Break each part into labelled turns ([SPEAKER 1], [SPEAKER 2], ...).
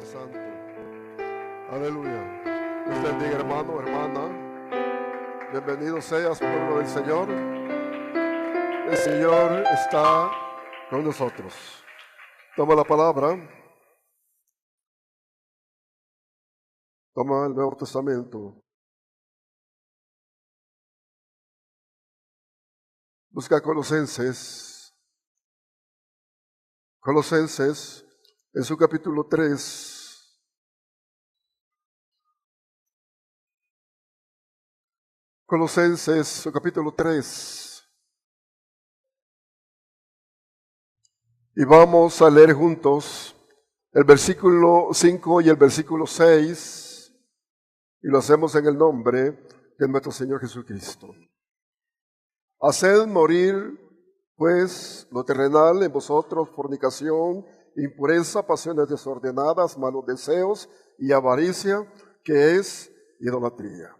[SPEAKER 1] Santo. Aleluya. Dios te bendiga, hermano, hermana. Bienvenido seas, pueblo del Señor. El Señor está con nosotros. Toma la palabra. Toma el Nuevo Testamento. Busca Colosenses. Colosenses, en su capítulo 3. Colosenses, su capítulo 3. Y vamos a leer juntos el versículo 5 y el versículo 6. Y lo hacemos en el nombre de nuestro Señor Jesucristo. Haced morir, pues, lo terrenal en vosotros: fornicación, impureza, pasiones desordenadas, malos deseos y avaricia, que es idolatría.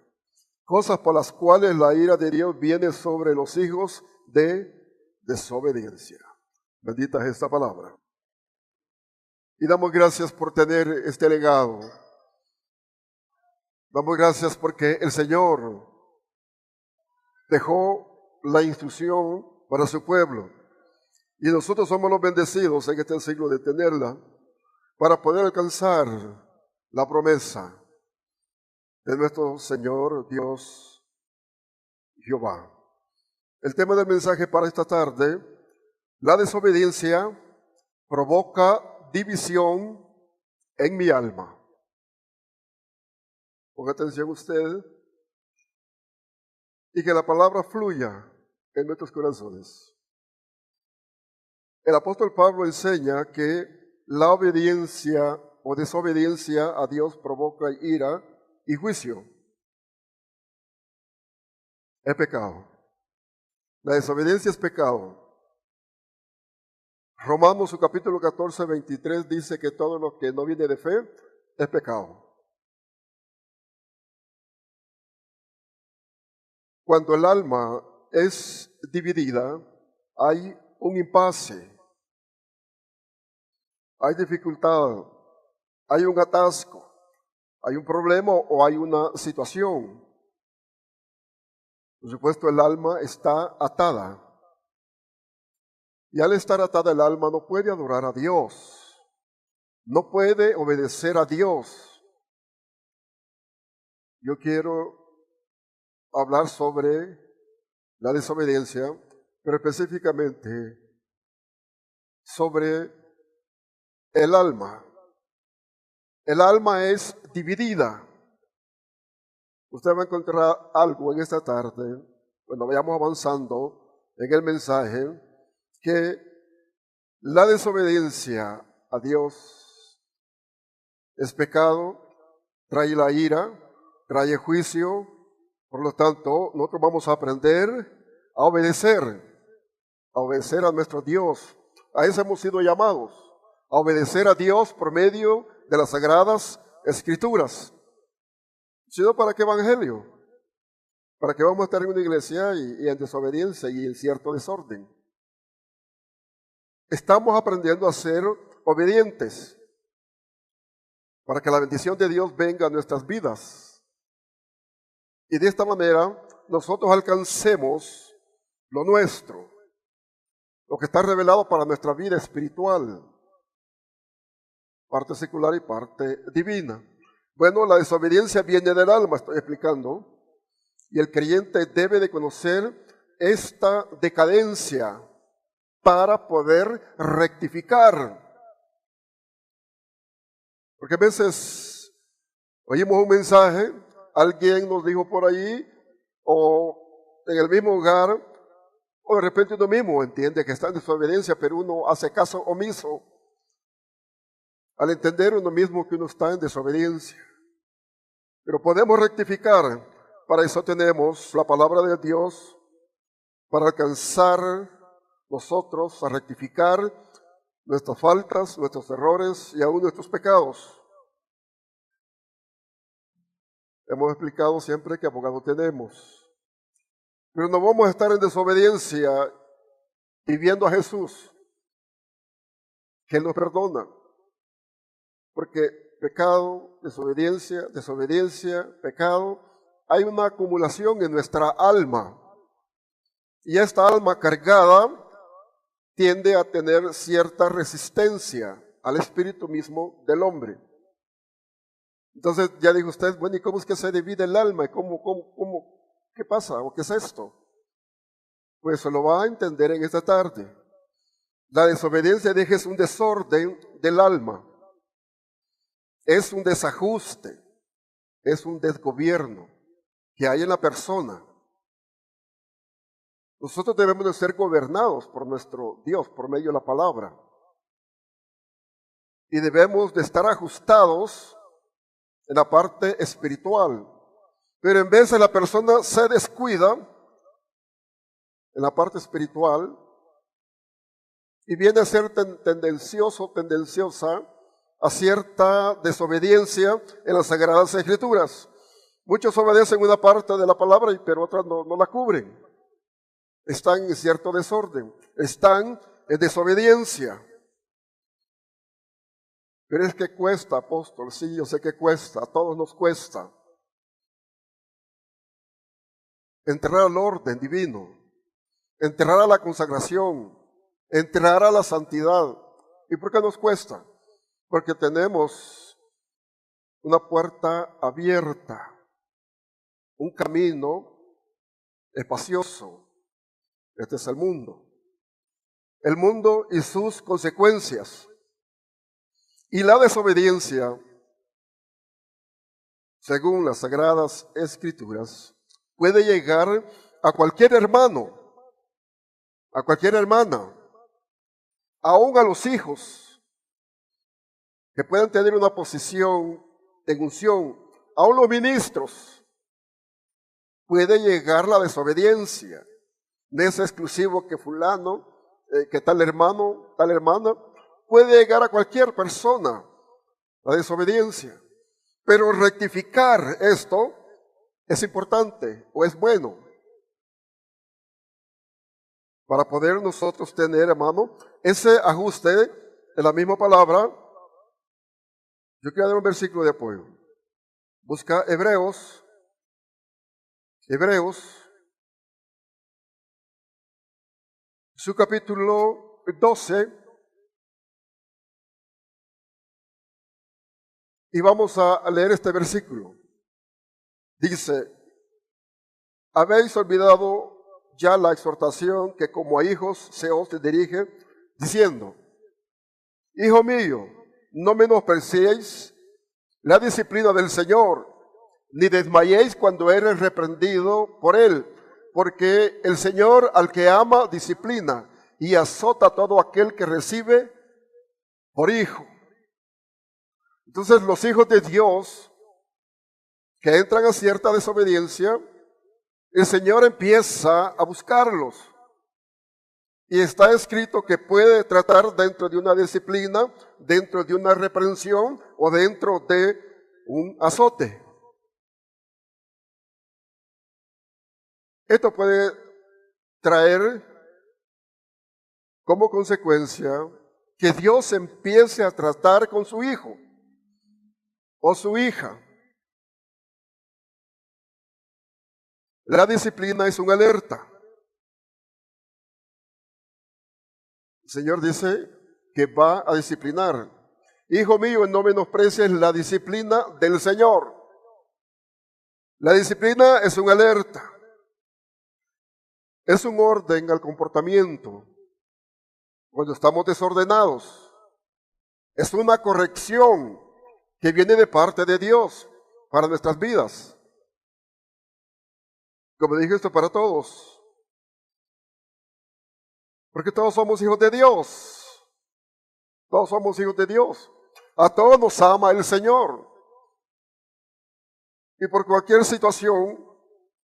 [SPEAKER 1] Cosas por las cuales la ira de Dios viene sobre los hijos de desobediencia. Bendita es esta palabra. Y damos gracias por tener este legado. Damos gracias porque el Señor dejó la instrucción para su pueblo. Y nosotros somos los bendecidos en este siglo de tenerla para poder alcanzar la promesa de nuestro Señor Dios Jehová. El tema del mensaje para esta tarde: la desobediencia provoca división en mi alma. Ponga atención usted y que la palabra fluya en nuestros corazones. El apóstol Pablo enseña que la obediencia o desobediencia a Dios provoca ira y juicio. Es pecado. La desobediencia es pecado. Romanos, su capítulo 14, 23 dice que todo lo que no viene de fe es pecado. Cuando el alma es dividida, hay un impasse, hay dificultad, hay un atasco, hay un problema o hay una situación. Por supuesto, el alma está atada. Y al estar atada el alma no puede adorar a Dios, no puede obedecer a Dios. Yo quiero hablar sobre la desobediencia, pero específicamente sobre el alma. El alma es dividida. Usted va a encontrar algo en esta tarde, cuando vayamos avanzando en el mensaje, que la desobediencia a Dios es pecado, trae la ira, trae juicio. Por lo tanto, nosotros vamos a aprender a obedecer a nuestro Dios. A eso hemos sido llamados, a obedecer a Dios por medio de las Sagradas Escrituras. ¿Sino para qué evangelio? Para que vamos a estar en una iglesia y en desobediencia y en cierto desorden. Estamos aprendiendo a ser obedientes para que la bendición de Dios venga a nuestras vidas. Y de esta manera nosotros alcancemos lo nuestro, lo que está revelado para nuestra vida espiritual, parte secular y parte divina. Bueno, la desobediencia viene del alma, estoy explicando, y el creyente debe de conocer esta decadencia para poder rectificar. Porque a veces oímos un mensaje, alguien nos dijo por ahí, o en el mismo lugar, o de repente uno mismo entiende que está en desobediencia, pero uno hace caso omiso al entender uno mismo que uno está en desobediencia. Pero podemos rectificar. Para eso tenemos la palabra de Dios, para alcanzar nosotros a rectificar nuestras faltas, nuestros errores y aún nuestros pecados. Hemos explicado siempre que abogado tenemos. Pero no vamos a estar en desobediencia y viendo a Jesús, que Él nos perdona. Porque pecado, desobediencia, desobediencia, pecado, hay una acumulación en nuestra alma. Y esta alma cargada tiende a tener cierta resistencia al espíritu mismo del hombre. Entonces ya dijo usted, bueno, ¿y cómo es que se divide el alma? ¿Qué pasa? ¿O qué es esto? Pues se lo va a entender en esta tarde. La desobediencia es un desorden del alma. Es un desajuste, es un desgobierno que hay en la persona. Nosotros debemos de ser gobernados por nuestro Dios, por medio de la palabra. Y debemos de estar ajustados en la parte espiritual. Pero en vez de la persona se descuida en la parte espiritual y viene a ser tendenciosa a cierta desobediencia en las Sagradas Escrituras. Muchos obedecen una parte de la palabra, pero otras no la cubren. Están en cierto desorden, están en desobediencia. Pero es que cuesta, apóstol, sí, yo sé que cuesta, a todos nos cuesta. Entrar al orden divino, entrar a la consagración, entrar a la santidad. ¿Y por qué nos cuesta? Porque tenemos una puerta abierta, un camino espacioso. Este es el mundo y sus consecuencias. Y la desobediencia, según las Sagradas Escrituras, puede llegar a cualquier hermano, a cualquier hermana, aún a los hijos, que puedan tener una posición de unción, aún los ministros, puede llegar la desobediencia. No es exclusivo que fulano, que tal hermano, tal hermana, puede llegar a cualquier persona la desobediencia. Pero rectificar esto es importante o es bueno para poder nosotros tener, hermano, ese ajuste de la misma palabra. Yo quiero dar un versículo de apoyo. Busca Hebreos, su capítulo 12, y vamos a leer este versículo. Dice, habéis olvidado ya la exhortación que como a hijos se os dirige, diciendo, hijo mío, no menospreciéis la disciplina del Señor, ni desmayéis cuando eres reprendido por Él, porque el Señor al que ama disciplina y azota a todo aquel que recibe por hijo. Entonces los hijos de Dios que entran a cierta desobediencia, el Señor empieza a buscarlos. Y está escrito que puede tratar dentro de una disciplina, dentro de una reprensión o dentro de un azote. Esto puede traer como consecuencia que Dios empiece a tratar con su hijo o su hija. La disciplina es una alerta. El Señor dice que va a disciplinar. Hijo mío, no menosprecies la disciplina del Señor. La disciplina es una alerta. Es un orden al comportamiento. Cuando estamos desordenados, es una corrección que viene de parte de Dios para nuestras vidas. Como dije, esto para todos. Porque todos somos hijos de Dios. Todos somos hijos de Dios. A todos nos ama el Señor. Y por cualquier situación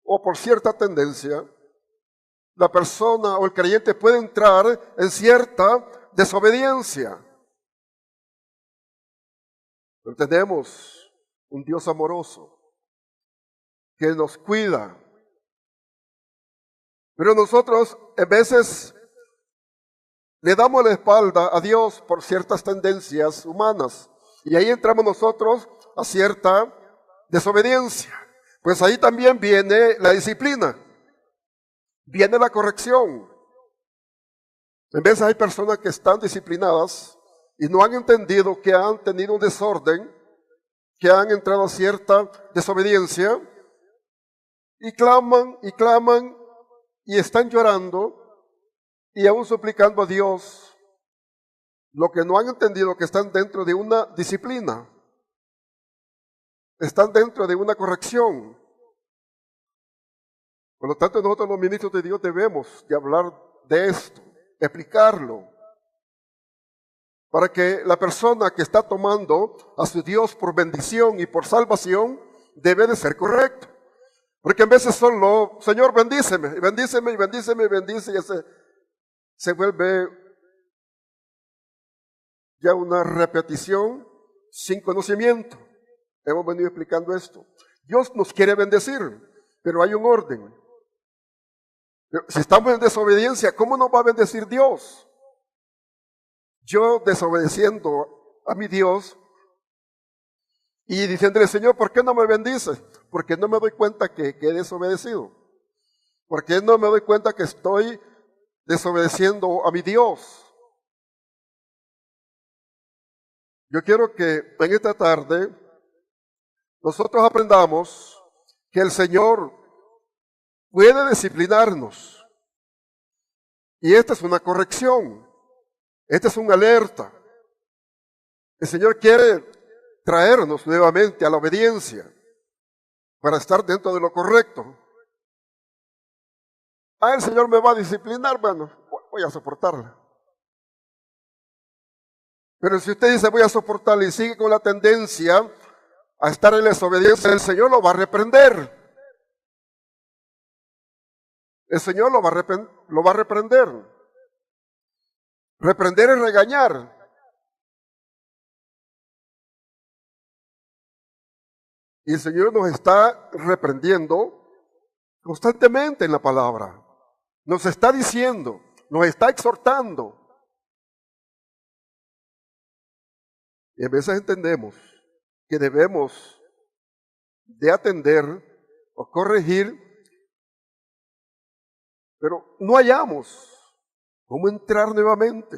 [SPEAKER 1] o por cierta tendencia, la persona o el creyente puede entrar en cierta desobediencia. Pero tenemos un Dios amoroso que nos cuida. Pero nosotros en veces le damos la espalda a Dios por ciertas tendencias humanas. Y ahí entramos nosotros a cierta desobediencia. Pues ahí también viene la disciplina, viene la corrección. En veces hay personas que están disciplinadas y no han entendido que han tenido un desorden, que han entrado a cierta desobediencia, y claman y están llorando y aún suplicando a Dios. Lo que no han entendido que están dentro de una disciplina, están dentro de una corrección. Por lo tanto, nosotros los ministros de Dios debemos de hablar de esto, explicarlo, para que la persona que está tomando a su Dios por bendición y por salvación debe de ser correcto. Porque en veces solo, Señor, bendíceme, bendíceme, y bendíceme, y bendice, y se vuelve ya una repetición sin conocimiento. Hemos venido explicando esto. Dios nos quiere bendecir, pero hay un orden. Pero si estamos en desobediencia, ¿cómo nos va a bendecir Dios? Yo desobedeciendo a mi Dios y diciéndole, Señor, ¿por qué no me bendices? Porque no me doy cuenta que he desobedecido. Porque no me doy cuenta que estoy desobedeciendo a mi Dios. Yo quiero que en esta tarde nosotros aprendamos que el Señor puede disciplinarnos. Y esta es una corrección. Esta es una alerta. El Señor quiere traernos nuevamente a la obediencia para estar dentro de lo correcto. El Señor me va a disciplinar, bueno, voy a soportarla. Pero si usted dice voy a soportarla y sigue con la tendencia a estar en la desobediencia, el Señor lo va a reprender. El Señor lo va a reprender. Reprender es regañar. Y el Señor nos está reprendiendo constantemente en la palabra. Nos está diciendo, nos está exhortando. Y a veces entendemos que debemos de atender o corregir, pero no hallamos cómo entrar nuevamente.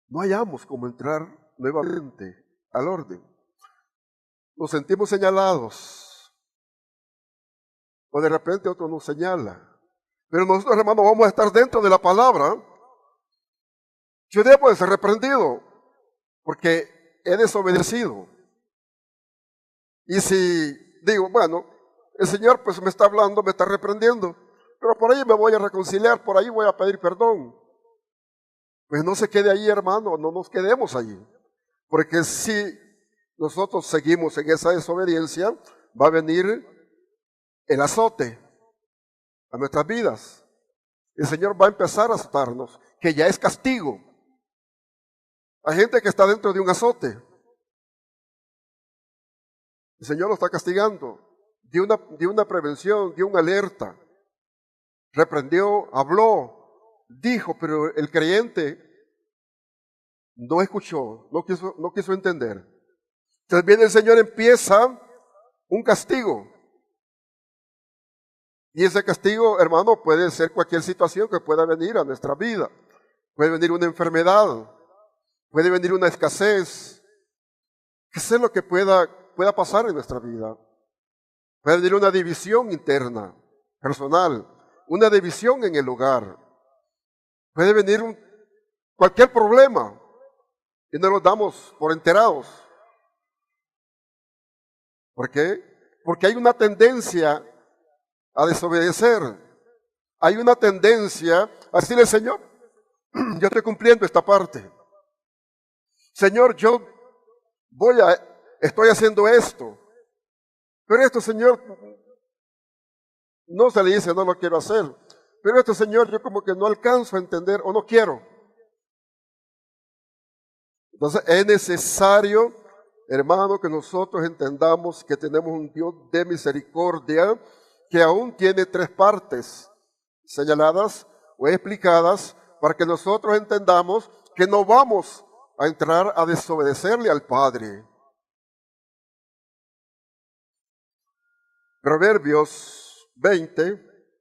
[SPEAKER 1] No hallamos cómo entrar nuevamente al orden. Nos sentimos señalados. O de repente otro nos señala. Pero nosotros, hermanos, vamos a estar dentro de la palabra. Yo debo de ser reprendido porque he desobedecido. Y si digo, bueno, el Señor pues me está hablando, me está reprendiendo, pero por ahí me voy a reconciliar, por ahí voy a pedir perdón. Pues no se quede ahí, hermano, no nos quedemos allí. Porque si nosotros seguimos en esa desobediencia, va a venir el azote a nuestras vidas. El Señor va a empezar a azotarnos, que ya es castigo. Hay gente que está dentro de un azote. El Señor lo está castigando. Dio una prevención, dio una alerta. Reprendió, habló, dijo, pero el creyente no escuchó, no quiso entender. Entonces viene el Señor, empieza un castigo. Y ese castigo, hermano, puede ser cualquier situación que pueda venir a nuestra vida. Puede venir una enfermedad, puede venir una escasez, qué sé lo que pueda pasar en nuestra vida. Puede venir una división interna, personal, una división en el hogar. Puede venir cualquier problema y no nos damos por enterados. ¿Por qué? Porque hay una tendencia a desobedecer. Hay una tendencia a decirle, Señor, yo estoy cumpliendo esta parte. Señor, yo estoy haciendo esto. Pero esto, Señor, no se le dice, no lo quiero hacer. Pero esto, Señor, yo como que no alcanzo a entender o no quiero. Entonces es necesario, hermano, que nosotros entendamos que tenemos un Dios de misericordia que aún tiene tres partes señaladas o explicadas para que nosotros entendamos que no vamos a entrar a desobedecerle al Padre. Proverbios 20,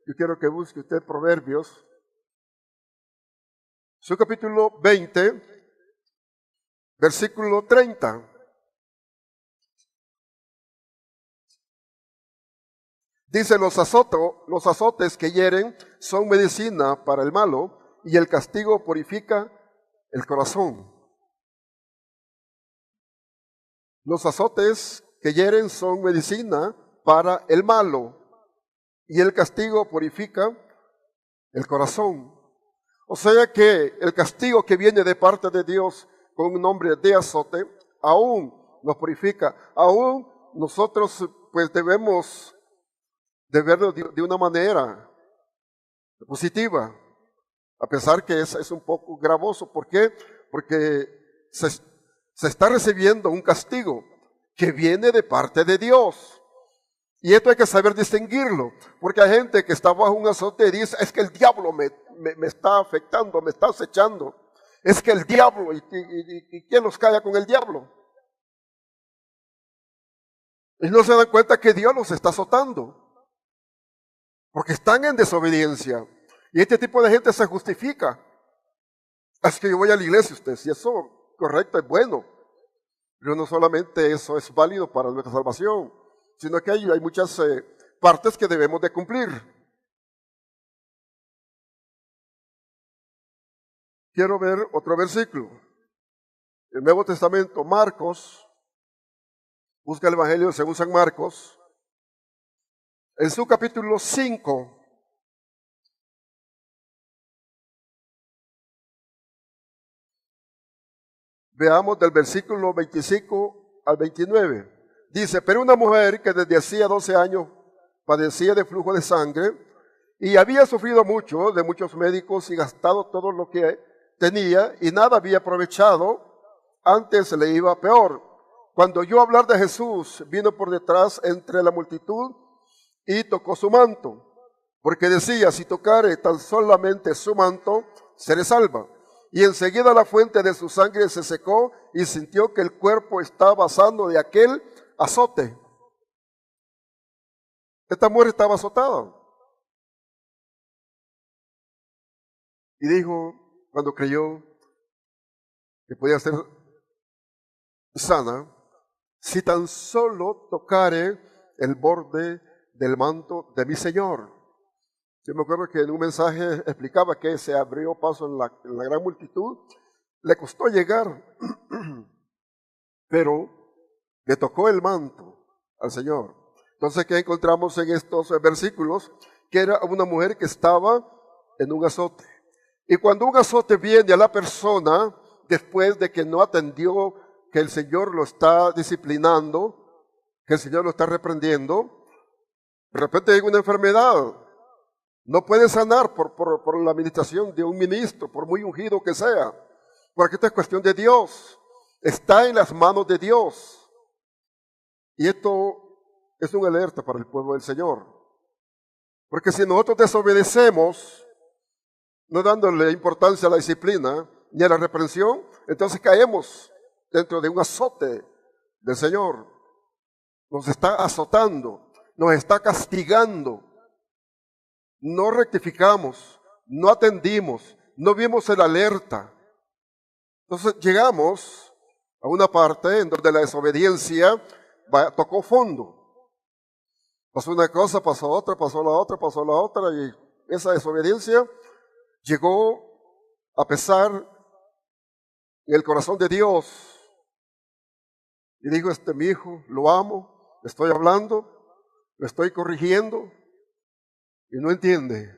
[SPEAKER 1] yo quiero que busque usted Proverbios, su capítulo 20, versículo 30. Dice, los azotes que hieren son medicina para el malo, y el castigo purifica el corazón. Los azotes que hieren son medicina para el malo, y el castigo purifica el corazón. O sea que el castigo que viene de parte de Dios con un nombre de azote, aún nos purifica, aún nosotros pues debemos de verlo de una manera positiva, a pesar que es un poco gravoso. ¿Por qué? Porque se está recibiendo un castigo que viene de parte de Dios. Y esto hay que saber distinguirlo, porque hay gente que está bajo un azote y dice, es que el diablo me está afectando, me está acechando. Es que el diablo, ¿y quién los calla con el diablo? Y no se dan cuenta que Dios los está azotando, porque están en desobediencia. Y este tipo de gente se justifica. Es que yo voy a la iglesia, usted, si eso correcto es bueno, pero no solamente eso es válido para nuestra salvación, sino que hay muchas partes que debemos de cumplir. Quiero ver otro versículo. El Nuevo Testamento, Marcos, busca el Evangelio según San Marcos, en su capítulo 5, veamos del versículo 25 al 29. Dice, pero una mujer que desde hacía 12 años padecía de flujo de sangre y había sufrido mucho de muchos médicos y gastado todo lo que tenía y nada había aprovechado, antes le iba peor. Cuando oyó hablar de Jesús, vino por detrás entre la multitud y tocó su manto, porque decía, si tocare tan solamente su manto, seré salva. Y enseguida la fuente de su sangre se secó y sintió que el cuerpo estaba sano de aquel azote. Esta mujer estaba azotada. Y dijo, cuando creyó que podía ser sana, si tan solo tocare el borde del manto de mi Señor. Yo me acuerdo que en un mensaje explicaba que se abrió paso en la gran multitud, le costó llegar, pero le tocó el manto al Señor. Entonces, ¿qué encontramos en estos versículos? Que era una mujer que estaba en un azote. Y cuando un azote viene a la persona, después de que no atendió, que el Señor lo está disciplinando, que el Señor lo está reprendiendo, de repente llega una enfermedad, no puede sanar por la administración de un ministro, por muy ungido que sea, porque esta es cuestión de Dios, está en las manos de Dios. Y esto es una alerta para el pueblo del Señor, porque si nosotros desobedecemos, no dándole importancia a la disciplina ni a la reprensión, entonces caemos dentro de un azote del Señor. Nos está azotando, nos está castigando. No rectificamos, no atendimos, no vimos el alerta. Entonces llegamos a una parte en donde la desobediencia tocó fondo. Pasó una cosa, pasó otra, pasó la otra, pasó la otra, y esa desobediencia llegó a pesar en el corazón de Dios. Y digo, mi hijo, lo amo, le estoy hablando, le estoy corrigiendo, y no entiende,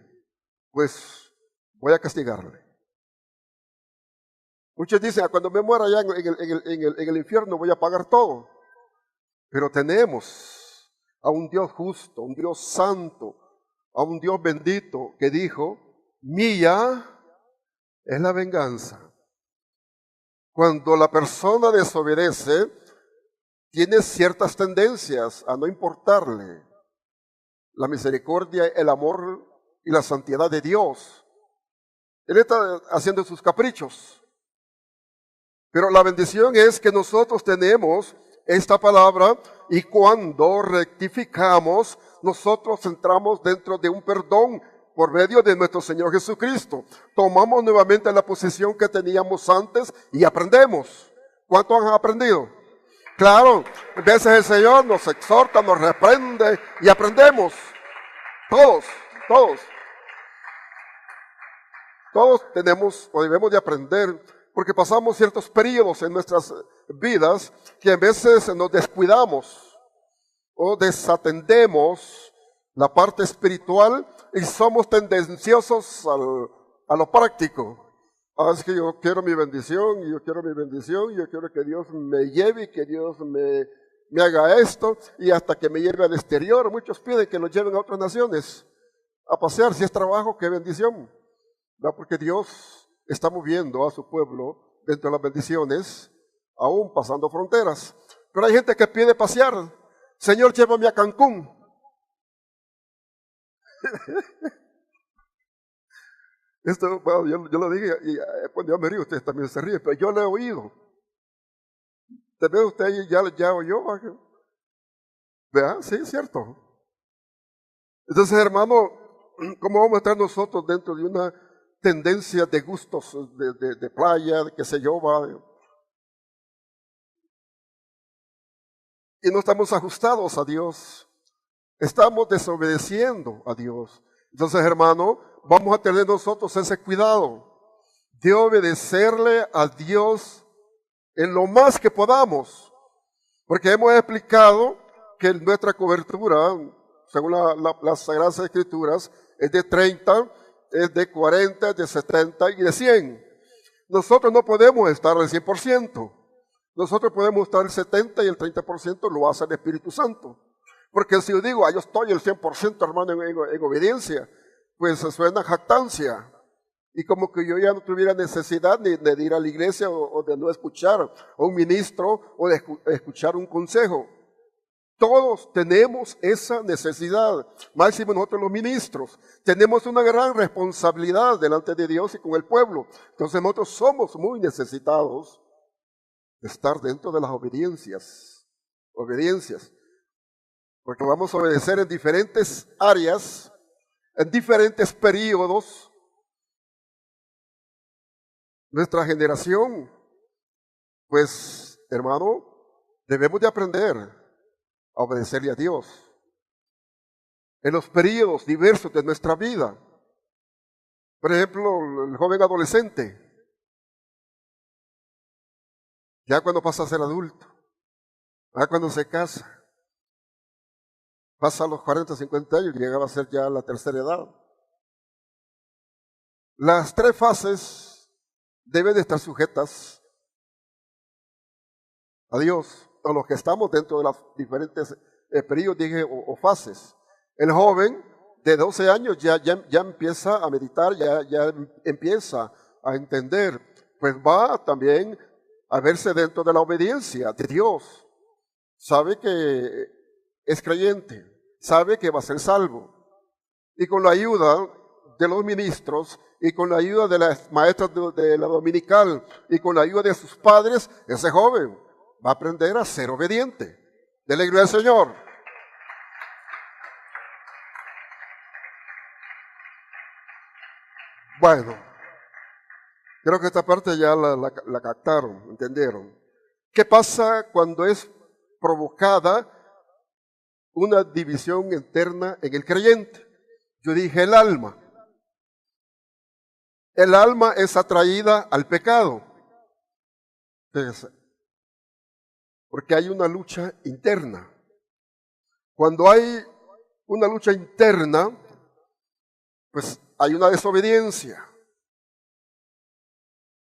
[SPEAKER 1] pues voy a castigarle. Muchos dicen, cuando me muera allá en el infierno voy a pagar todo. Pero tenemos a un Dios justo, a un Dios santo, a un Dios bendito que dijo, mía es la venganza. Cuando la persona desobedece, tiene ciertas tendencias a no importarle la misericordia, el amor y la santidad de Dios. Él está haciendo sus caprichos. Pero la bendición es que nosotros tenemos esta palabra y cuando rectificamos, nosotros entramos dentro de un perdón por medio de nuestro Señor Jesucristo. Tomamos nuevamente la posición que teníamos antes y aprendemos. ¿Cuántos han aprendido? Claro, a veces el Señor nos exhorta, nos reprende y aprendemos. Todos tenemos o debemos de aprender porque pasamos ciertos periodos en nuestras vidas que a veces nos descuidamos o desatendemos la parte espiritual y somos tendenciosos a lo práctico. Es que yo quiero mi bendición, y yo quiero mi bendición, y yo quiero que Dios me lleve, y que Dios me haga esto, y hasta que me lleve al exterior. Muchos piden que los lleven a otras naciones a pasear. Si es trabajo, qué bendición. ¿No? Porque Dios está moviendo a su pueblo dentro de las bendiciones, aún pasando fronteras. Pero hay gente que pide pasear. Señor, llévame a Cancún. Esto, bueno, yo lo dije y cuando yo me río, ustedes también se ríen, pero yo lo he oído. Tal vez usted ya oyó. ¿Verdad? Sí, es cierto. Entonces, hermano, ¿cómo vamos a estar nosotros dentro de una tendencia de gustos de playa, de qué sé yo? Y no estamos ajustados a Dios. Estamos desobedeciendo a Dios. Entonces, hermano, vamos a tener nosotros ese cuidado de obedecerle a Dios en lo más que podamos. Porque hemos explicado que nuestra cobertura, según las Sagradas Escrituras, es de 30, es de 40, de 70 y de 100. Nosotros no podemos estar al 100%. Nosotros podemos estar el 70 y el 30% lo hace el Espíritu Santo. Porque si yo digo, yo estoy el 100%, hermano, en obediencia, pues suena jactancia. Y como que yo ya no tuviera necesidad de ir a la iglesia o de no escuchar a un ministro o de escuchar un consejo. Todos tenemos esa necesidad, máximo nosotros los ministros. Tenemos una gran responsabilidad delante de Dios y con el pueblo. Entonces nosotros somos muy necesitados de estar dentro de las obediencias. Porque vamos a obedecer en diferentes áreas, en diferentes periodos. Nuestra generación, pues, hermano, debemos de aprender a obedecerle a Dios en los periodos diversos de nuestra vida. Por ejemplo, el joven adolescente, ya cuando pasa a ser adulto, ya cuando se casa, pasa a los 40, 50 años y llegaba a ser ya la tercera edad. Las tres fases deben de estar sujetas a Dios, a los que estamos dentro de los diferentes periodos o fases. El joven de 12 años ya empieza a meditar, ya empieza a entender, pues va también a verse dentro de la obediencia de Dios. Sabe que es creyente, sabe que va a ser salvo. Y con la ayuda de los ministros y con la ayuda de las maestras de la dominical y con la ayuda de sus padres, ese joven va a aprender a ser obediente. Dele gloria al Señor. Bueno, creo que esta parte ya la captaron, entendieron. ¿Qué pasa cuando es provocada una división interna en el creyente? Yo dije el alma. El alma es atraída al pecado. Fíjense, porque hay una lucha interna. Cuando hay una lucha interna, pues hay una desobediencia.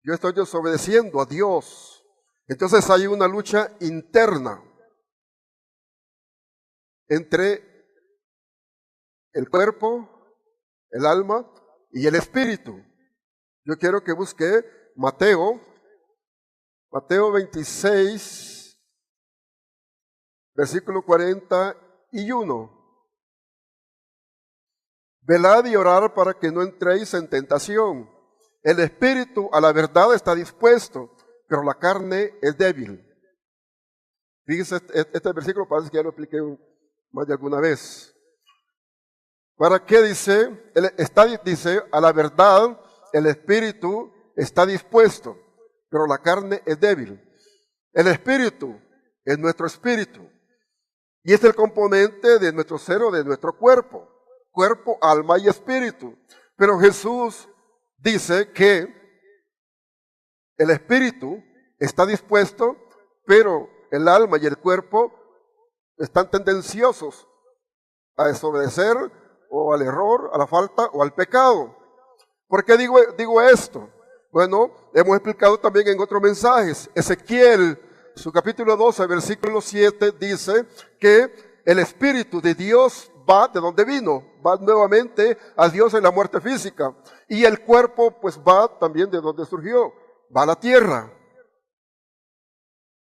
[SPEAKER 1] Yo estoy desobedeciendo a Dios. Entonces hay una lucha interna entre el cuerpo, el alma y el espíritu. Yo quiero que busque Mateo 26, versículo 41. Velad y orad para que no entréis en tentación. el espíritu a la verdad está dispuesto, pero la carne es débil. Fíjense, este versículo parece que ya lo expliqué más de alguna vez. ¿Para qué dice? Dice, a la verdad el espíritu está dispuesto, pero la carne es débil. El espíritu es nuestro espíritu y es el componente de nuestro ser o de nuestro cuerpo, alma y espíritu. Pero Jesús dice que el espíritu está dispuesto, pero el alma y el cuerpo están tendenciosos a desobedecer o al error, a la falta o al pecado. ¿Por qué digo esto? Bueno, hemos explicado también en otros mensajes. Ezequiel, su capítulo 12, versículo 7, dice que el Espíritu de Dios va de donde vino, va nuevamente a Dios en la muerte física. Y el cuerpo pues va también de donde surgió, va a la tierra.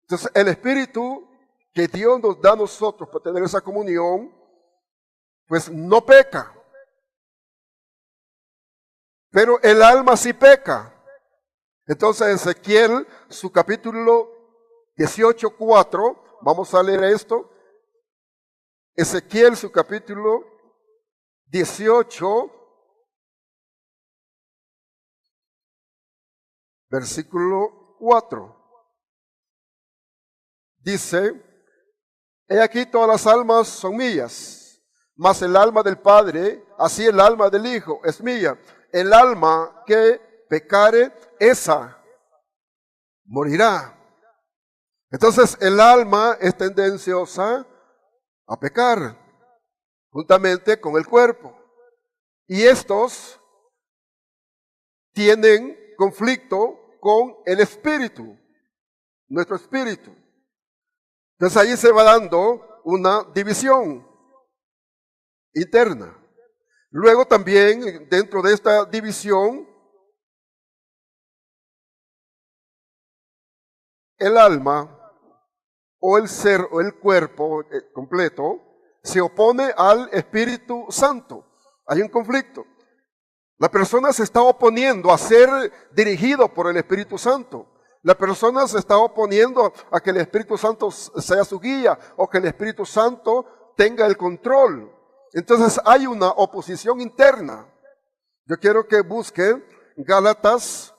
[SPEAKER 1] Entonces el Espíritu que Dios nos da a nosotros para tener esa comunión, pues no peca. Pero el alma sí peca. Entonces Ezequiel, su capítulo 18:4, vamos a leer esto. Ezequiel, su capítulo 18, versículo 4. Dice, he aquí todas las almas son mías, mas el alma del Padre, así el alma del Hijo es mía. El alma que pecare, esa morirá. Entonces el alma es tendenciosa a pecar, juntamente con el cuerpo. Y estos tienen conflicto con el espíritu, nuestro espíritu. Entonces ahí se va dando una división interna. Luego también dentro de esta división, el alma o el ser o el cuerpo completo se opone al Espíritu Santo. Hay un conflicto. La persona se está oponiendo a ser dirigido por el Espíritu Santo. La persona se está oponiendo a que el Espíritu Santo sea su guía o que el Espíritu Santo tenga el control. Entonces hay una oposición interna. Yo quiero que busquen Gálatas,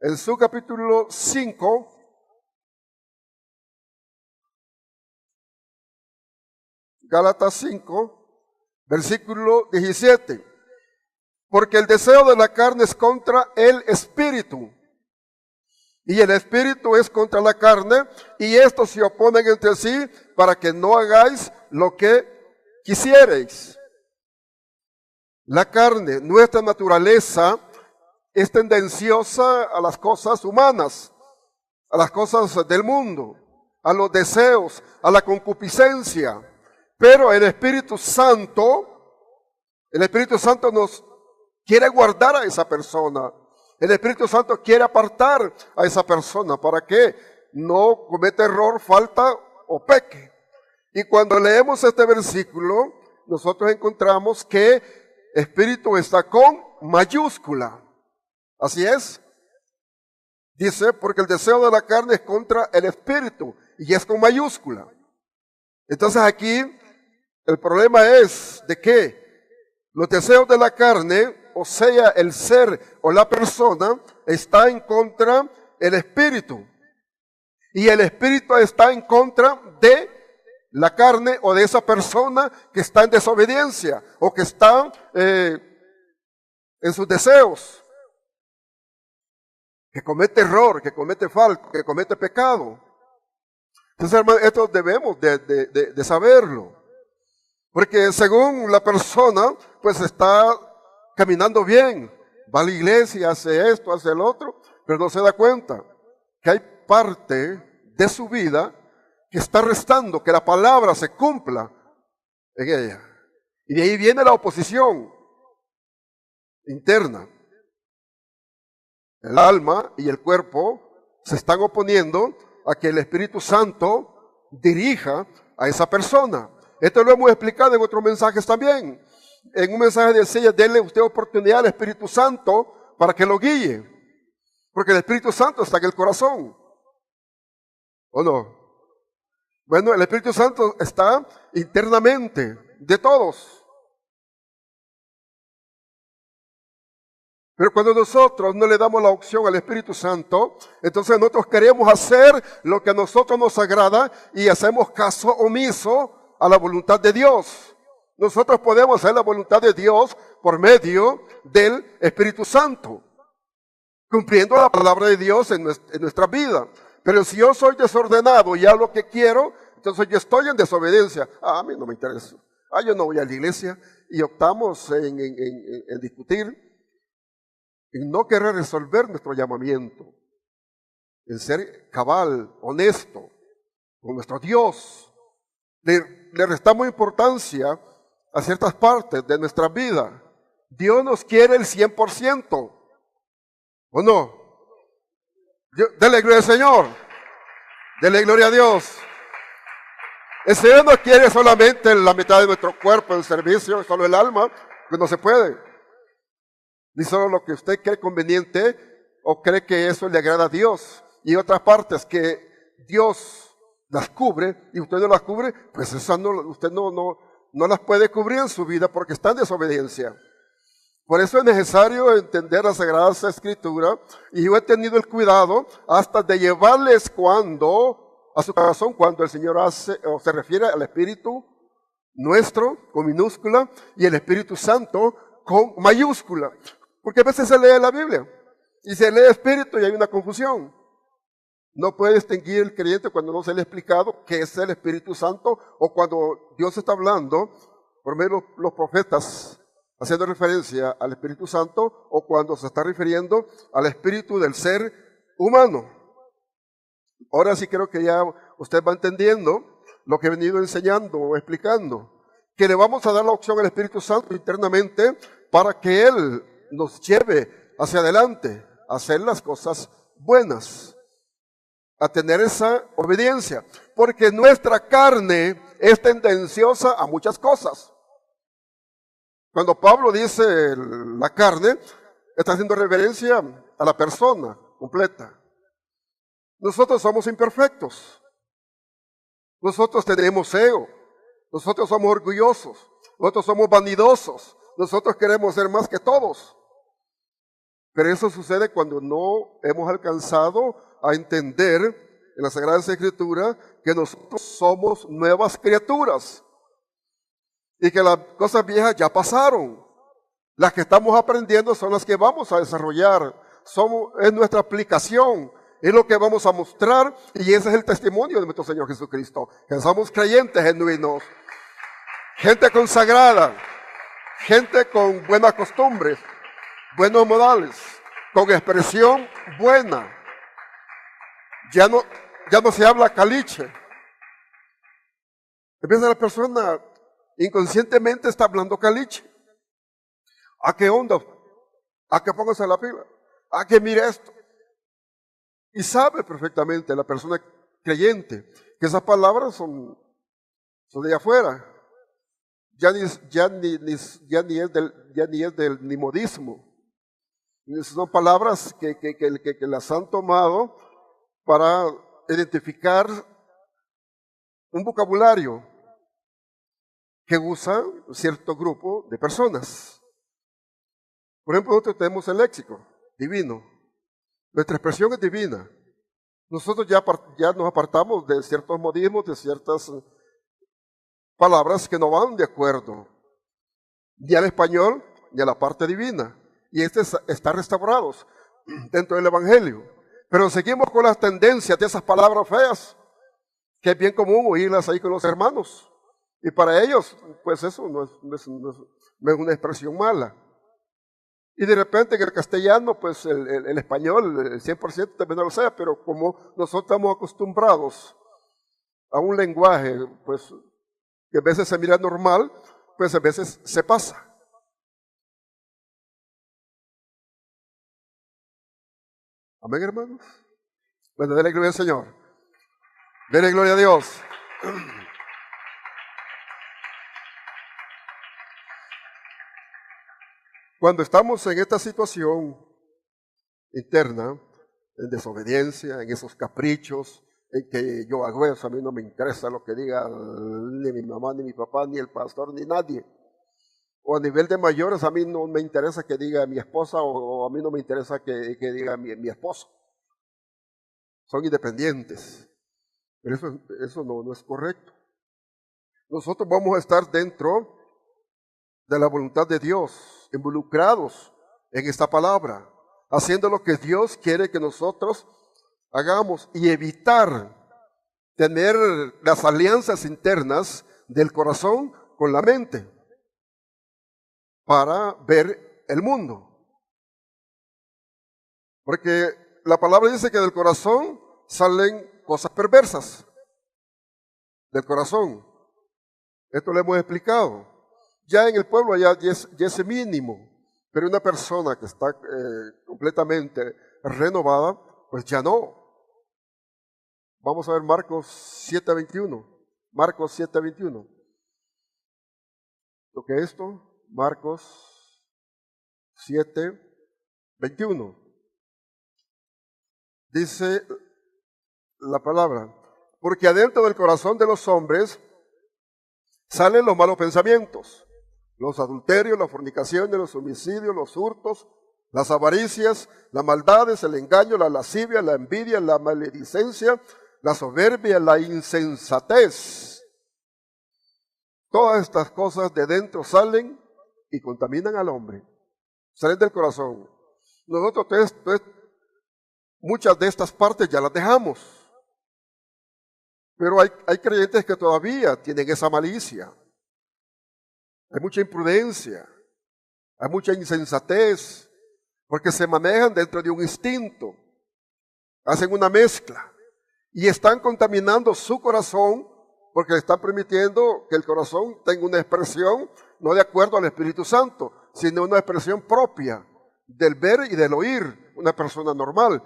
[SPEAKER 1] en su capítulo 5, Gálatas 5, versículo 17. Porque el deseo de la carne es contra el espíritu, y el espíritu es contra la carne, y estos se oponen entre sí para que no hagáis lo que quisierais. La carne, nuestra naturaleza, es tendenciosa a las cosas humanas, a las cosas del mundo, a los deseos, a la concupiscencia. Pero el Espíritu Santo nos quiere guardar a esa persona. El Espíritu Santo quiere apartar a esa persona para que no cometa error, falta o peque. Y cuando leemos este versículo, nosotros encontramos que Espíritu está con mayúscula. Así es. Dice, porque el deseo de la carne es contra el Espíritu, y es con mayúscula. Entonces aquí el problema es de que los deseos de la carne, o sea, el ser o la persona, está en contra del Espíritu. Y el Espíritu está en contra de la carne o de esa persona que está en desobediencia o que está en sus deseos, que comete error, que comete falta, que comete pecado. Entonces, hermano, esto debemos de saberlo. Porque según la persona, pues está caminando bien, va a la iglesia, hace esto, hace el otro, pero no se da cuenta que hay parte de su vida que está restando que la palabra se cumpla en ella. Y de ahí viene la oposición interna. El alma y el cuerpo se están oponiendo a que el Espíritu Santo dirija a esa persona. Esto lo hemos explicado en otros mensajes también. en un mensaje decía, denle usted oportunidad al Espíritu Santo para que lo guíe. Porque el Espíritu Santo está en el corazón. ¿O no? Bueno, el Espíritu Santo está internamente de todos. Pero cuando nosotros no le damos la opción al Espíritu Santo, entonces nosotros queremos hacer lo que a nosotros nos agrada y hacemos caso omiso a la voluntad de Dios. Nosotros podemos hacer la voluntad de Dios por medio del Espíritu Santo, cumpliendo la palabra de Dios en nuestra vida. Pero si yo soy desordenado y hago lo que quiero, entonces yo estoy en desobediencia. A mí no me interesa. Yo no voy a la iglesia. Y optamos en discutir, en no querer resolver nuestro llamamiento, en ser cabal, honesto con nuestro Dios. Le restamos importancia a ciertas partes de nuestra vida. Dios nos quiere el 100%, ¿o no? Dele gloria al Señor, dele gloria a Dios. El Señor no quiere solamente la mitad de nuestro cuerpo en servicio, solo el alma, que no se puede. Ni solo lo que usted cree conveniente o cree que eso le agrada a Dios. Y otras partes que Dios las cubre y usted no las cubre, pues esas usted no las puede cubrir en su vida porque está en desobediencia. Por eso es necesario entender las Sagradas Escrituras, y yo he tenido el cuidado hasta de llevarles a su corazón cuando el Señor se refiere al Espíritu nuestro con minúscula y el Espíritu Santo con mayúscula. Porque a veces se lee la Biblia y se lee Espíritu y hay una confusión. No puede distinguir el creyente cuando no se le ha explicado qué es el Espíritu Santo, o cuando Dios está hablando por medio de los profetas haciendo referencia al Espíritu Santo, o cuando se está refiriendo al espíritu del ser humano. Ahora sí creo que ya usted va entendiendo lo que he venido enseñando o explicando, que le vamos a dar la opción al Espíritu Santo internamente para que Él nos lleve hacia adelante, a hacer las cosas buenas, a tener esa obediencia, porque nuestra carne es tendenciosa a muchas cosas. Cuando Pablo dice la carne, está haciendo referencia a la persona completa. Nosotros somos imperfectos. Nosotros tenemos ego. Nosotros somos orgullosos. Nosotros somos vanidosos. Nosotros queremos ser más que todos. Pero eso sucede cuando no hemos alcanzado a entender en la Sagrada Escritura que nosotros somos nuevas criaturas y que las cosas viejas ya pasaron. Las que estamos aprendiendo son las que vamos a desarrollar. Es nuestra aplicación, es lo que vamos a mostrar, y ese es el testimonio de nuestro Señor Jesucristo, que somos creyentes genuinos, gente consagrada, gente con buenas costumbres, buenos modales, con expresión buena. Ya no se habla caliche. Empieza la persona inconscientemente está hablando caliche. ¿A qué onda? ¿A qué póngase la pila? ¿A qué mire esto? Y sabe perfectamente la persona creyente que esas palabras son de allá afuera. Ya ni es del modismo. Son palabras que las han tomado para identificar un vocabulario que usa cierto grupo de personas. Por ejemplo, nosotros tenemos el léxico divino. Nuestra expresión es divina. Nosotros ya nos apartamos de ciertos modismos, de ciertas palabras que no van de acuerdo ni al español ni a la parte divina. Y está restaurados dentro del Evangelio. Pero seguimos con las tendencias de esas palabras feas, que es bien común oírlas ahí con los hermanos. Y para ellos, pues eso no es una expresión mala. Y de repente en el castellano, pues el español, el 100% también no lo sea, pero como nosotros estamos acostumbrados a un lenguaje, pues que a veces se mira normal, pues a veces se pasa. Amén, hermanos. Bueno, denle gloria al Señor. Denle gloria a Dios. Cuando estamos en esta situación interna, en desobediencia, en esos caprichos, en que yo hago eso, a mí no me interesa lo que diga ni mi mamá, ni mi papá, ni el pastor, ni nadie. O a nivel de mayores, a mí no me interesa que diga mi esposa o a mí no me interesa que diga mi esposo. Son independientes. Pero eso no es correcto. Nosotros vamos a estar dentro de la voluntad de Dios, involucrados en esta palabra, haciendo lo que Dios quiere que nosotros hagamos y evitar tener las alianzas internas del corazón con la mente para ver el mundo. Porque la palabra dice que del corazón salen cosas perversas. Del corazón. Esto lo hemos explicado. Ya en el pueblo ya es mínimo, pero una persona que está completamente renovada, pues ya no. Vamos a ver Marcos 7:21. Marcos 7:21. ¿Lo que es esto? Marcos 7:21. Dice la palabra, porque adentro del corazón de los hombres salen los malos pensamientos, los adulterios, las fornicaciones, los homicidios, los hurtos, las avaricias, las maldades, el engaño, la lascivia, la envidia, la maledicencia, la soberbia, la insensatez. Todas estas cosas de dentro salen y contaminan al hombre. Salen del corazón. Nosotros muchas de estas partes ya las dejamos. Pero hay creyentes que todavía tienen esa malicia. Hay mucha imprudencia. Hay mucha insensatez. Porque se manejan dentro de un instinto. Hacen una mezcla. Y están contaminando su corazón porque le están permitiendo que el corazón tenga una expresión no de acuerdo al Espíritu Santo, sino una expresión propia del ver y del oír, una persona normal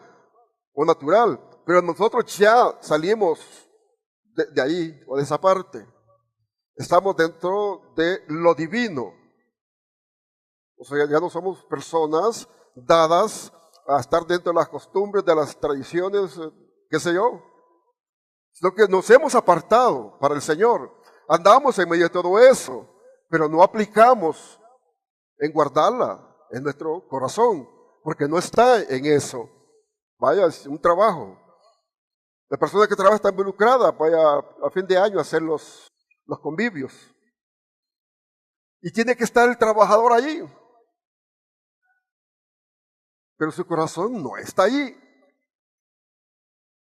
[SPEAKER 1] o natural. Pero nosotros ya salimos de ahí o de esa parte. Estamos dentro de lo divino. O sea, ya no somos personas dadas a estar dentro de las costumbres, de las tradiciones, qué sé yo. Sino que nos hemos apartado para el Señor. Andamos en medio de todo eso, pero no aplicamos en guardarla en nuestro corazón, porque no está en eso. Vaya, es un trabajo. La persona que trabaja está involucrada, vaya a fin de año a hacer los convivios. Y tiene que estar el trabajador allí. Pero su corazón no está allí.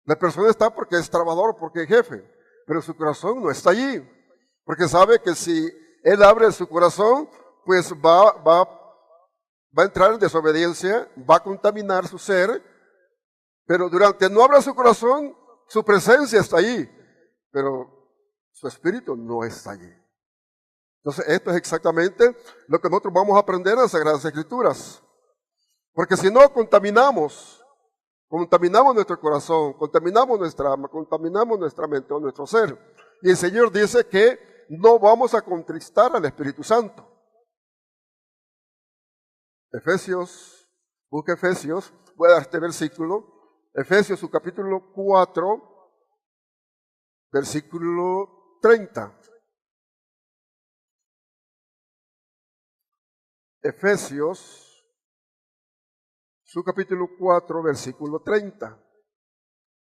[SPEAKER 1] La persona está porque es trabajador, porque es jefe, pero su corazón no está allí. Porque sabe que si él abre su corazón, pues va a entrar en desobediencia, va a contaminar su ser, pero durante no abra su corazón, su presencia está allí, pero su espíritu no está allí. Entonces esto es exactamente lo que nosotros vamos a aprender en las Sagradas Escrituras. Porque si no contaminamos nuestro corazón, contaminamos nuestra alma, contaminamos nuestra mente o nuestro ser. Y el Señor dice que no vamos a contristar al Espíritu Santo. Efesios, busca Efesios, voy a dar este versículo. Efesios, su capítulo 4, versículo 30. Efesios, su capítulo 4, versículo 30.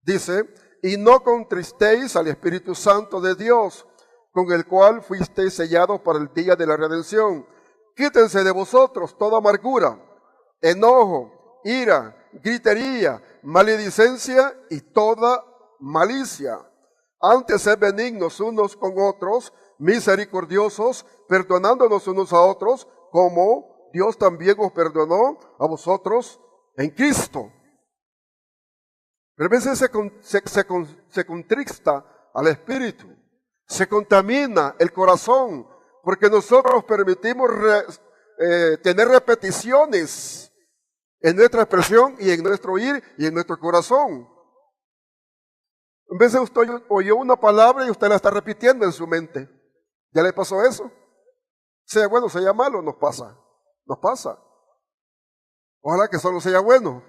[SPEAKER 1] Dice, y no contristéis al Espíritu Santo de Dios, con el cual fuisteis sellados para el día de la redención. Quítense de vosotros toda amargura, enojo, ira, gritería, maledicencia y toda malicia. Antes sed benignos unos con otros, misericordiosos, perdonándonos unos a otros, como Dios también os perdonó a vosotros en Cristo. Pero a veces se contrista al espíritu, se contamina el corazón, porque nosotros permitimos tener repeticiones en nuestra expresión y en nuestro oír y en nuestro corazón. A veces usted oyó una palabra y usted la está repitiendo en su mente. ¿Ya le pasó eso? Sea bueno, sea malo, nos pasa. Ojalá que solo sea bueno,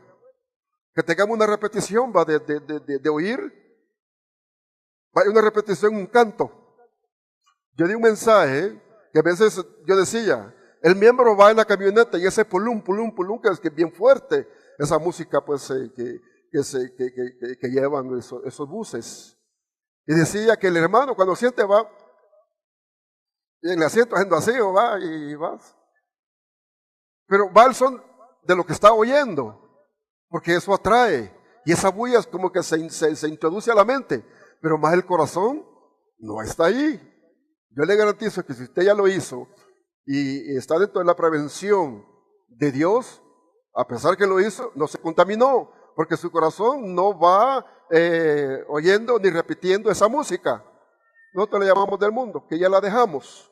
[SPEAKER 1] que tengamos una repetición de oír, una repetición, un canto. Yo di un mensaje que a veces yo decía, el miembro va en la camioneta y ese pulum, pulum, pulum, que es bien fuerte, esa música pues que llevan esos buses. Y decía que el hermano cuando siente va, y en el asiento haciendo así, o va y vas. Pero va el son de lo que está oyendo, porque eso atrae. Y esa bulla es como que se introduce a la mente, pero más el corazón no está ahí. Yo le garantizo que si usted ya lo hizo y está dentro de la prevención de Dios, a pesar que lo hizo, no se contaminó, porque su corazón no va oyendo ni repitiendo esa música. Nosotros le llamamos del mundo, que ya la dejamos.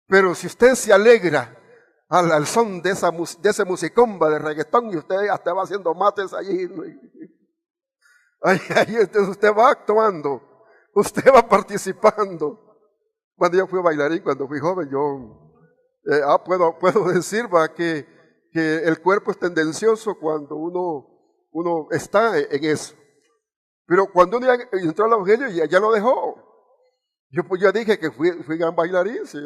[SPEAKER 1] Pero si usted se alegra al son de ese musicomba de reggaetón y usted hasta va haciendo mates allí, ahí entonces usted va actuando, usted va participando. Cuando yo fui bailarín, cuando fui joven, yo puedo decir que el cuerpo es tendencioso cuando uno está en eso. Pero cuando uno ya entró al evangelio ya lo dejó. Yo pues ya dije que fui gran bailarín, sí,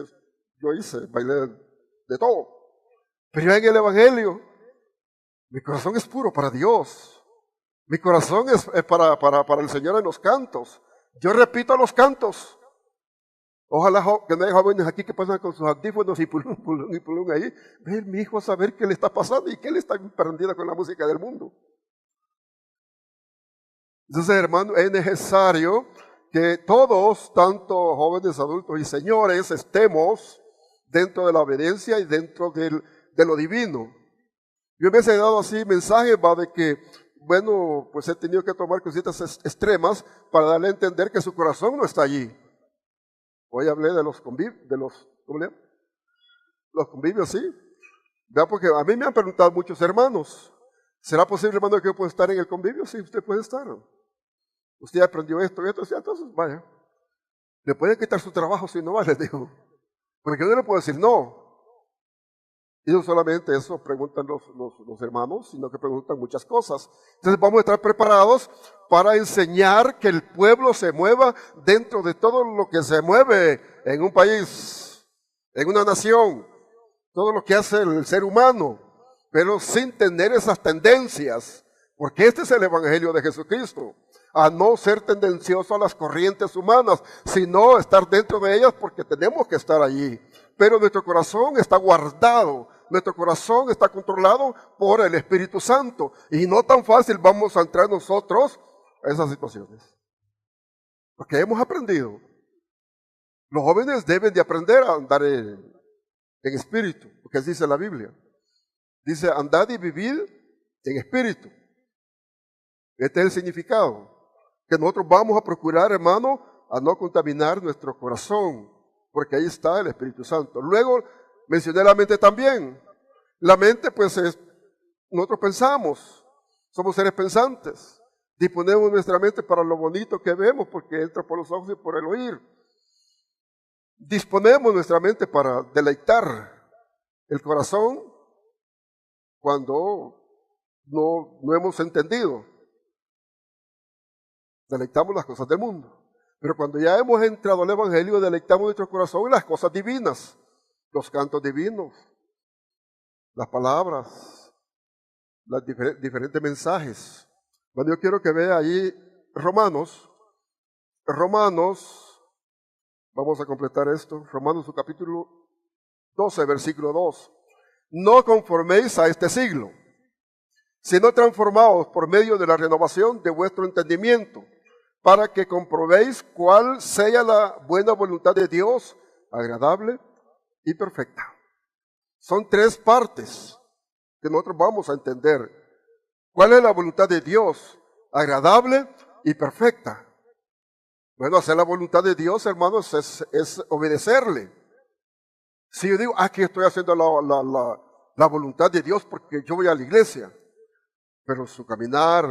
[SPEAKER 1] yo bailé de todo. Pero ya en el evangelio, mi corazón es puro para Dios. Mi corazón es para el Señor en los cantos. Yo repito los cantos. Ojalá que no haya jóvenes aquí que pasan con sus audífonos y pulún, pulún y pulún ahí. Ver mi hijo a saber qué le está pasando y qué le está perdiendo con la música del mundo. Entonces, hermano, es necesario que todos, tanto jóvenes, adultos y señores, estemos dentro de la obediencia y dentro de lo divino. Yo me he dado así mensajes de que, bueno, pues he tenido que tomar cositas extremas para darle a entender que su corazón no está allí. Hoy hablé de los convivios, ¿cómo le llaman? Los convivios, sí. ¿Verdad? Porque a mí me han preguntado muchos hermanos, ¿será posible, hermano, que yo pueda estar en el convivio? Sí, usted puede estar. Usted aprendió esto y esto, entonces vaya. Le pueden quitar su trabajo si no va, les digo. Porque yo no le puedo decir no. Y no solamente eso preguntan los hermanos, sino que preguntan muchas cosas. Entonces vamos a estar preparados para enseñar que el pueblo se mueva dentro de todo lo que se mueve en un país, en una nación, todo lo que hace el ser humano, pero sin tener esas tendencias, porque este es el evangelio de Jesucristo, a no ser tendencioso a las corrientes humanas, sino estar dentro de ellas porque tenemos que estar allí. Pero nuestro corazón está guardado, nuestro corazón está controlado por el Espíritu Santo. Y no tan fácil vamos a entrar nosotros a esas situaciones. Porque hemos aprendido. Los jóvenes deben de aprender a andar en espíritu, porque así dice la Biblia. Dice, andad y vivid en espíritu. Este es el significado. Que nosotros vamos a procurar, hermano, a no contaminar nuestro corazón, porque ahí está el Espíritu Santo. Luego mencioné la mente también. La mente, pues, nosotros pensamos, somos seres pensantes. Disponemos nuestra mente para lo bonito que vemos, porque entra por los ojos y por el oír. Disponemos nuestra mente para deleitar el corazón cuando no hemos entendido. Deleitamos las cosas del mundo. Pero cuando ya hemos entrado al Evangelio, deleitamos nuestro corazón en las cosas divinas, los cantos divinos, las palabras, los diferentes mensajes. Bueno, yo quiero que vea ahí Romanos, vamos a completar esto, Romanos su capítulo 12, versículo 2. No conforméis a este siglo, sino transformaos por medio de la renovación de vuestro entendimiento, para que comprobéis cuál sea la buena voluntad de Dios, agradable y perfecta. Son tres partes que nosotros vamos a entender. ¿Cuál es la voluntad de Dios? Agradable y perfecta. Bueno, hacer la voluntad de Dios, hermanos, es obedecerle. Si yo digo, aquí estoy haciendo la voluntad de Dios porque yo voy a la iglesia, pero su caminar,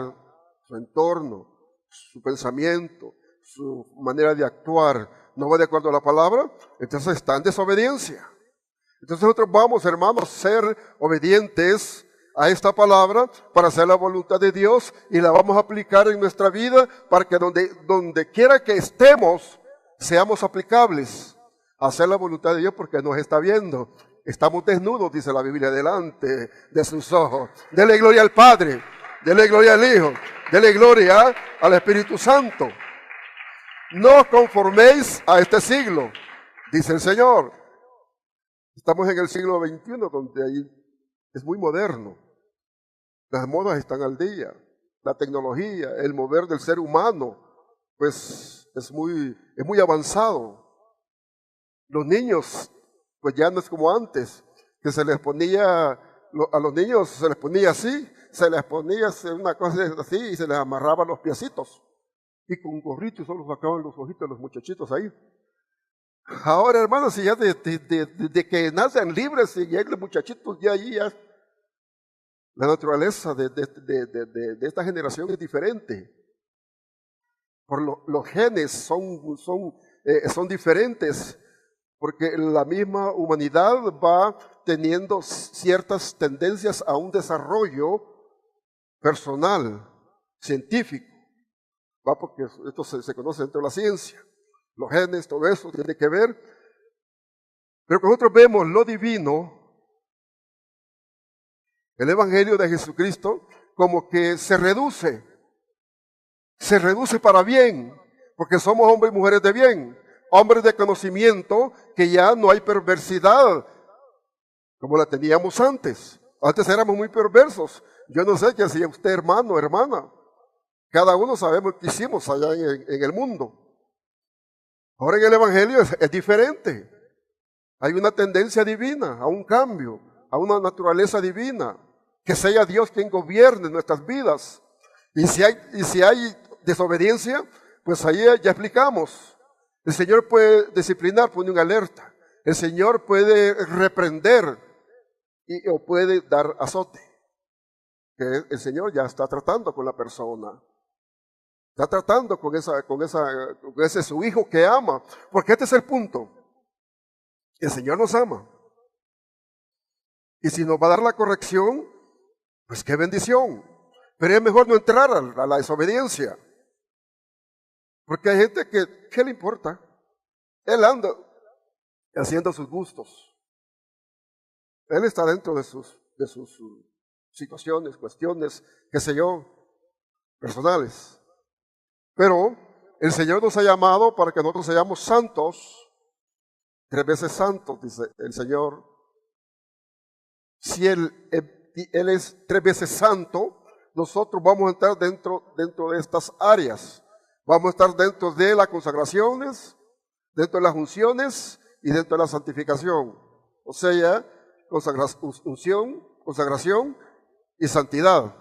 [SPEAKER 1] su entorno, su pensamiento, su manera de actuar no va de acuerdo a la palabra, entonces está en desobediencia. Entonces nosotros vamos, hermanos, a ser obedientes a esta palabra para hacer la voluntad de Dios y la vamos a aplicar en nuestra vida para que donde quiera que estemos seamos aplicables a hacer la voluntad de Dios porque nos está viendo. Estamos desnudos, dice la Biblia, delante de sus ojos. Dele gloria al Padre, dele gloria al Hijo, dele gloria al Espíritu Santo. No os conforméis a este siglo, dice el Señor. Estamos en el siglo XXI, donde ahí es muy moderno. Las modas están al día. La tecnología, el mover del ser humano, pues es muy avanzado. Los niños, pues ya no es como antes, que se les ponía, a los niños se les ponía así, se les ponía una cosa así y se les amarraban los piecitos. Y con un gorrito y solo sacaban los ojitos de los muchachitos ahí. Ahora, hermanos, si ya de que nacen libres y ya los muchachitos ya ahí ya. La naturaleza de esta generación es diferente. Los genes son diferentes, porque la misma humanidad va teniendo ciertas tendencias a un desarrollo personal, científico. Va porque esto se conoce dentro de la ciencia. Los genes, todo eso tiene que ver. Pero nosotros vemos lo divino, el Evangelio de Jesucristo, como que se reduce para bien, porque somos hombres y mujeres de bien, hombres de conocimiento, que ya no hay perversidad como la teníamos antes. Antes éramos muy perversos. Yo no sé qué hacía usted, hermano o hermana. Cada uno sabemos qué hicimos allá en el mundo. Ahora en el Evangelio es diferente. Hay una tendencia divina, a un cambio, a una naturaleza divina. Que sea Dios quien gobierne nuestras vidas. Y si hay desobediencia, pues ahí ya explicamos. El Señor puede disciplinar, pone una alerta. El Señor puede reprender o puede dar azote. Que el Señor ya está tratando con la persona. Está tratando con ese su hijo que ama. Porque este es el punto. El Señor nos ama. Y si nos va a dar la corrección, pues qué bendición. Pero es mejor no entrar a la desobediencia. Porque hay gente que, ¿qué le importa? Él anda haciendo sus gustos. Él está dentro de sus situaciones, cuestiones, qué sé yo, personales. Pero el Señor nos ha llamado para que nosotros seamos santos, 3 veces santos, dice el Señor. Si Él es 3 veces santo, nosotros vamos a estar dentro de estas áreas. Vamos a estar dentro de las consagraciones, dentro de las unciones y dentro de la santificación. O sea, unción, consagración y santidad.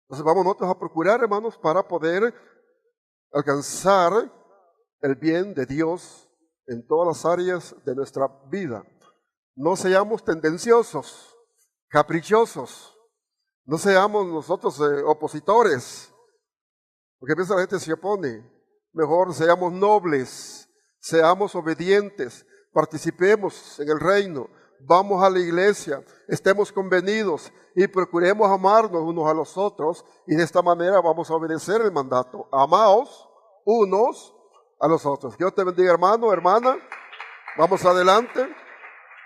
[SPEAKER 1] Entonces vamos nosotros a procurar, hermanos, para poder alcanzar el bien de Dios en todas las áreas de nuestra vida. No seamos tendenciosos, caprichosos. No seamos nosotros opositores, porque a veces la gente se opone. Mejor seamos nobles, seamos obedientes, participemos en el reino, vamos a la iglesia, estemos convenidos y procuremos amarnos unos a los otros, y de esta manera vamos a obedecer el mandato. Amaos unos a los otros. Dios te bendiga, hermano, hermana. Vamos adelante.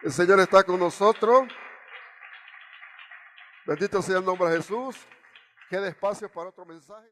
[SPEAKER 1] El Señor está con nosotros. Bendito sea el nombre de Jesús. Queda espacio para otro mensaje.